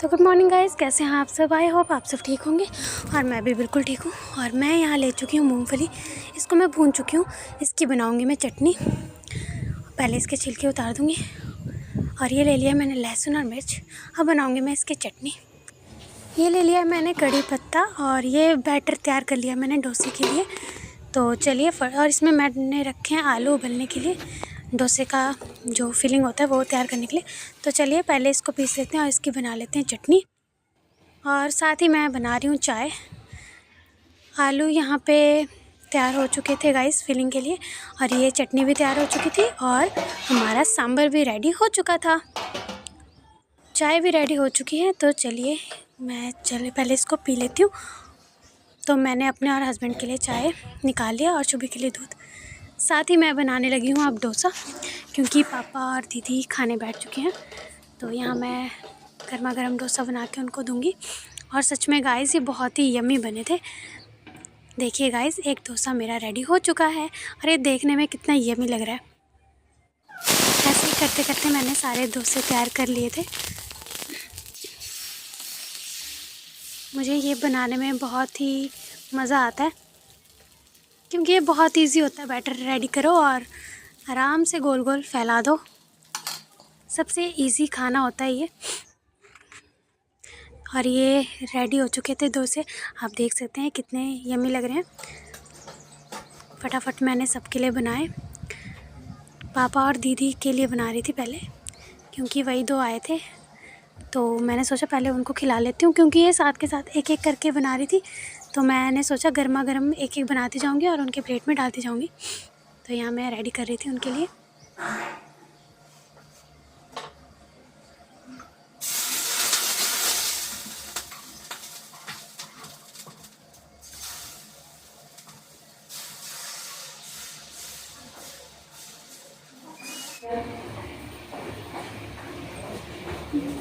तो good morning guys, कैसे हैं आप सब। आई होप आप सब ठीक होंगे और मैं भी बिल्कुल ठीक हूँ। और मैं यहाँ ले चुकी हूँ मूंगफली। इसको मैं भून चुकी हूँ। इसकी बनाऊँगी मैं चटनी। पहले इसके छिलके उतार दूँगी। और ये ले लिया मैंने लहसुन और मिर्च। अब बनाऊँगी मैं इसकी चटनी। ये ले लिया मैंने कड़ी पत्ता और ये बैटर तैयार कर लिया मैंने डोसे के लिए। तो चलिए और इसमें मैंने रखे हैं आलू उबलने के लिए, डोसे का जो फिलिंग होता है वो तैयार करने के लिए। तो चलिए पहले इसको पीस लेते हैं और इसकी बना लेते हैं चटनी। और साथ ही मैं बना रही हूँ चाय। आलू यहाँ पे तैयार हो चुके थे गाइस फिलिंग के लिए, और ये चटनी भी तैयार हो चुकी थी और हमारा सांभर भी रेडी हो चुका था। चाय भी रेडी हो चुकी है। तो चलिए पहले इसको पी लेती हूँ। तो मैंने अपने और हस्बैंड के लिए चाय निकाल लिया और शुभी के लिए दूध। साथ ही मैं बनाने लगी हूँ अब डोसा, क्योंकि पापा और दीदी खाने बैठ चुके हैं। तो यहाँ मैं गर्मा गर्म डोसा बना के उनको दूँगी। और सच में गाइस ये बहुत ही यम्मी बने थे। देखिए गाइस, एक डोसा मेरा रेडी हो चुका है और ये देखने में कितना यम्मी लग रहा है। ऐसे ही करते करते मैंने सारे डोसे तैयार कर लिए थे। मुझे ये बनाने में बहुत ही मज़ा आता है, क्योंकि ये बहुत इजी होता है। बैटर रेडी करो और आराम से गोल गोल फैला दो। सबसे इजी खाना होता है ये। और ये रेडी हो चुके थे डोसे। आप देख सकते हैं कितने यम्मी लग रहे हैं। फटाफट मैंने सबके लिए बनाए। पापा और दीदी के लिए बना रही थी पहले, क्योंकि वही दो आए थे। तो मैंने सोचा पहले उनको खिला लेती हूँ, क्योंकि ये साथ के साथ एक एक करके बना रही थी। तो मैंने सोचा गर्मा गर्म एक एक बनाती जाऊँगी और उनके प्लेट में डालती जाऊँगी। तो यहाँ मैं रेडी कर रही थी उनके लिए।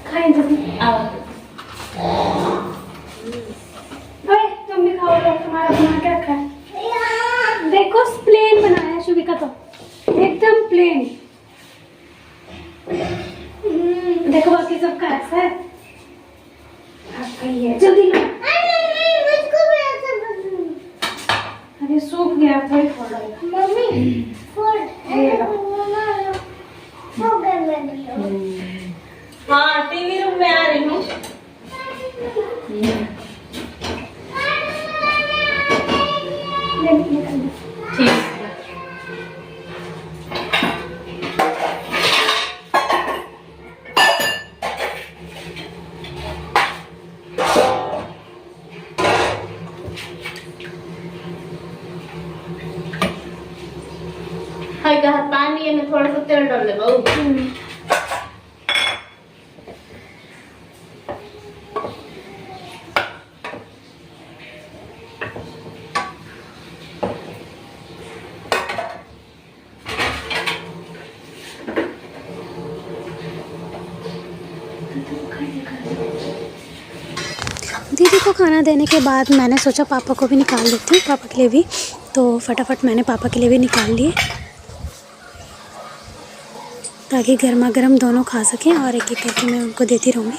खाएं जल्दी। अरे तुम भी खाओ, तो तुम्हारा बना के रखा है। देखो प्लेन बनाया है शुभी का, तो एकदम प्लेन। देखो बाकी सबका ऐसा है, आपका ही है। जल्दी लो। अरे सूख गया, थोड़ी थोड़ा मम्मी। हाँ, टीवी रूम में आ रही हूँ। ठीक है। हल्का हाथ पानी में थोड़ा सा तेल डाल दे बहू। दीदी को खाना देने के बाद मैंने सोचा पापा को भी निकाल देती हूँ, पापा के लिए भी। तो फटाफट मैंने पापा के लिए भी निकाल लिए, ताकि गर्मा गर्म दोनों खा सकें। और एक एक करके मैं उनको देती रहूँगी।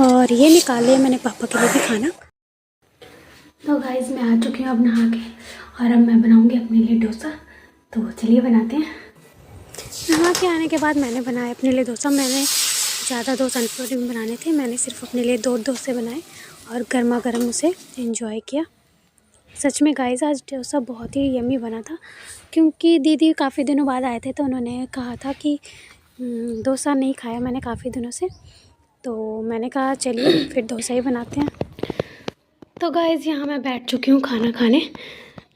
और ये निकाल लिया मैंने पापा के लिए भी खाना। तो गाइस मैं आ चुकी हूँ अब नहा के, और अब मैं बनाऊँगी अपने लिए डोसा। तो चलिए बनाते हैं। नहा के आने के बाद मैंने बनाया अपने लिए डोसा। मैंने ज़्यादा डोसा नहीं बनाने थे, मैंने सिर्फ अपने लिए 2 डोसे बनाए और गर्मा गर्म उसे एंजॉय किया। सच में गाइस आज डोसा बहुत ही यम्मी बना था, क्योंकि दीदी काफ़ी दिनों बाद आए थे। तो उन्होंने कहा था कि डोसा नहीं खाया मैंने काफ़ी दिनों से। तो मैंने कहा चलिए फिर डोसा ही बनाते हैं। तो गाइस यहाँ मैं बैठ चुकी हूँ खाना खाने।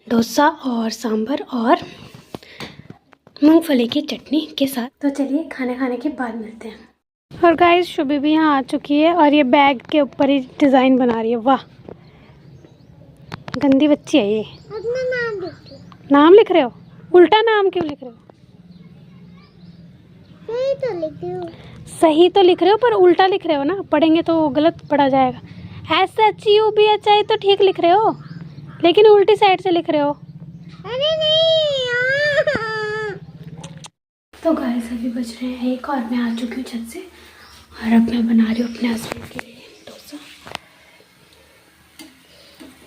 डोसा और सांभर और मूंगफली की चटनी के साथ। तो चलिए खाना खाने के बाद मिलते हैं। और गाइस शुभी भी यहाँ आ चुकी है और ये बैग के ऊपर ही डिज़ाइन बना रही है। वाह, गंदी बच्ची है ये। नाम लिख रहे हो? उल्टा नाम क्यों लिख रहे हो? सही तो लिख रहे हो, पर उल्टा लिख रहे हो ना। पढ़ेंगे तो गलत पढ़ा जाएगा। SHUBHI तो ठीक लिख रहे हो, लेकिन उल्टी साइड से लिख रहे हो। अरे नहीं। तो गाइस अभी बज रहे हैं 1 और मैं आ चुकी हूँ छत से और अब मैं बना रही हूँ अपने हस्बैंड के लिए डोसा।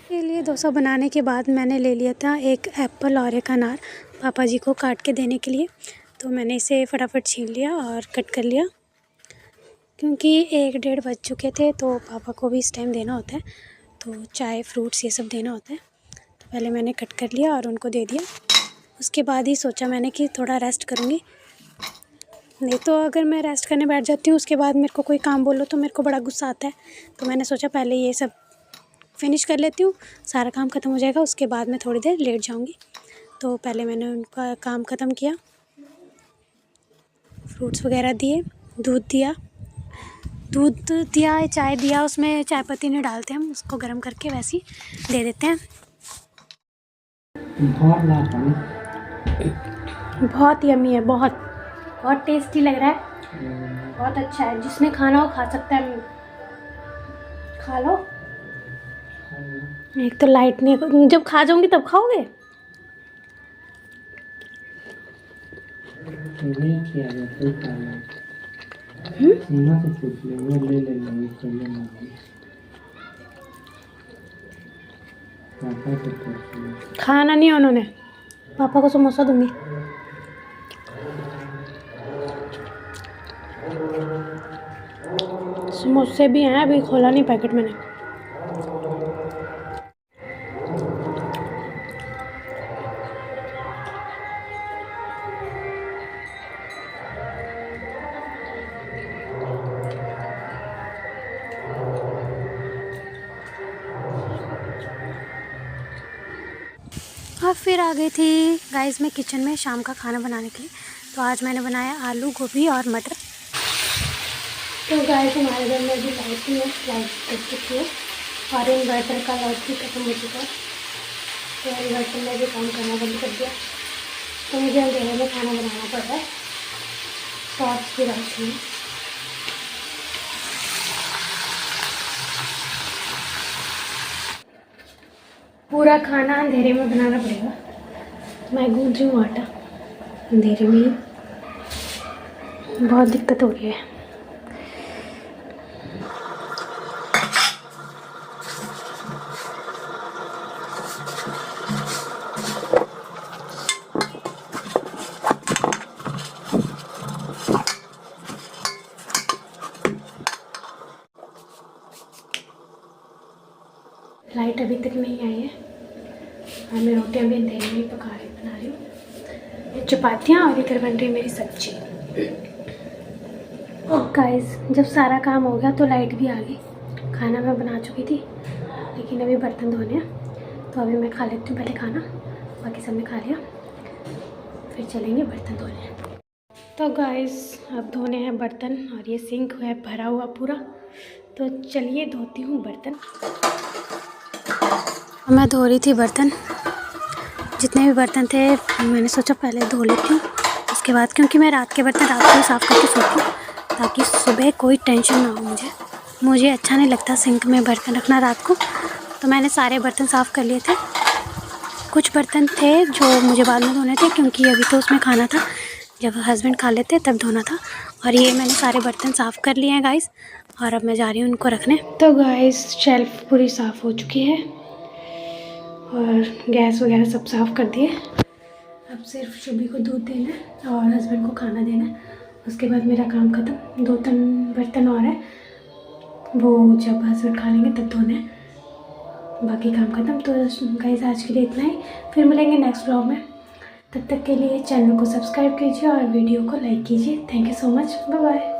के लिए डोसा बनाने के बाद मैंने ले लिया था एक एप्पल और एक अनार पापा जी को काट के देने के लिए। तो मैंने इसे फटाफट छील लिया और कट कर लिया क्योंकि 1-1:30 बज चुके थे तो पापा को भी इस टाइम देना होता है, तो चाय फ्रूट्स ये सब देना होता है। तो पहले मैंने कट कर लिया और उनको दे दिया। उसके बाद ही सोचा मैंने कि थोड़ा रेस्ट करूँगी, नहीं तो अगर मैं रेस्ट करने बैठ जाती हूँ उसके बाद मेरे को कोई काम बोलो तो मेरे को बड़ा गुस्सा आता है। तो मैंने सोचा पहले ये सब फिनिश कर लेती हूँ, सारा काम ख़त्म हो जाएगा, उसके बाद मैं थोड़ी देर लेट जाऊँगी। तो पहले मैंने उनका काम ख़त्म किया, फ्रूट्स वगैरह दिए, दूध दिया, चाय दिया। उसमें चाय पत्ती नहीं डालते हम, उसको गर्म करके वैसे ही दे देते हैं। बहुत यम्मी है, बहुत टेस्टी लग रहा है, बहुत अच्छा है। जिसने खाना हो खा सकता है, खा लो। एक तो लाइट नहीं, जब खा जाऊंगी तब खाओगे। खाना नहीं उन्होंने, पापा को समोसा दूंगी। समोसे भी हैं, अभी खोला नहीं पैकेट मैंने। और फिर आ गई थी गाइस मैं किचन में शाम का खाना बनाने के लिए। तो आज मैंने बनाया आलू गोभी और मटर। तो गाइस हमारे घर में भी लाइट नहीं है, लाइट कट चुकी है और इन्वर्टर का लाइट भी खत्म हो चुका है। तो इन्वर्टर में भी काम करना बंद कर दिया, तो मुझे अंधेरे में खाना बनाना पड़ रहा है। टॉर्च भी रखी है। पूरा खाना अंधेरे में बनाना पड़ेगा। मैं गूंज रही हूँ आटा अंधेरे में ही, बहुत दिक्कत हो रही है। लाइट अभी तक नहीं आई है और मैं रोटियां भी अंधेरे में ही बना रही हूँ, चपातियाँ, और इधर बन रही है मेरी सब्जी। और गाइस जब सारा काम हो गया तो लाइट भी आ गई। खाना मैं बना चुकी थी लेकिन अभी बर्तन धोने हैं, तो अभी मैं खा लेती हूँ पहले खाना, बाकी सब ने खा लिया, फिर चलेंगे बर्तन धोने। तो गाइस अब धोने हैं बर्तन और ये सिंक है भरा हुआ पूरा, तो चलिए धोती हूँ बर्तन। मैं धो रही थी बर्तन, जितने भी बर्तन थे मैंने सोचा पहले धो लेती हूँ उसके बाद, क्योंकि मैं रात के बर्तन रात को साफ़ करके सोती हूँ ताकि सुबह कोई टेंशन ना हो। मुझे अच्छा नहीं लगता सिंक में बर्तन रखना रात को, तो मैंने सारे बर्तन साफ़ कर लिए थे। कुछ बर्तन थे जो मुझे बाद में धोने थे क्योंकि अभी तो उसमें खाना था, जब हस्बैंड खा लेते तब धोना था। और ये मैंने सारे बर्तन साफ़ कर लिए हैं गाइस, और अब मैं जा रही हूँ उनको रखने। तो गाइस शेल्फ़ पूरी साफ़ हो चुकी है और गैस वगैरह सब साफ़ कर दिए। अब सिर्फ शुभी को दूध देना है और हस्बैंड को खाना देना है, उसके बाद मेरा काम ख़त्म। 2-3 बर्तन और है, वो जब हस्बैंड खा लेंगे तब धोने हैं, बाकी काम ख़त्म। तो गाइस आज के लिए इतना ही, फिर मिलेंगे नेक्स्ट ब्लॉग में। तब तक के लिए चैनल को सब्सक्राइब कीजिए और वीडियो को लाइक कीजिए। Thank you so much, bye bye.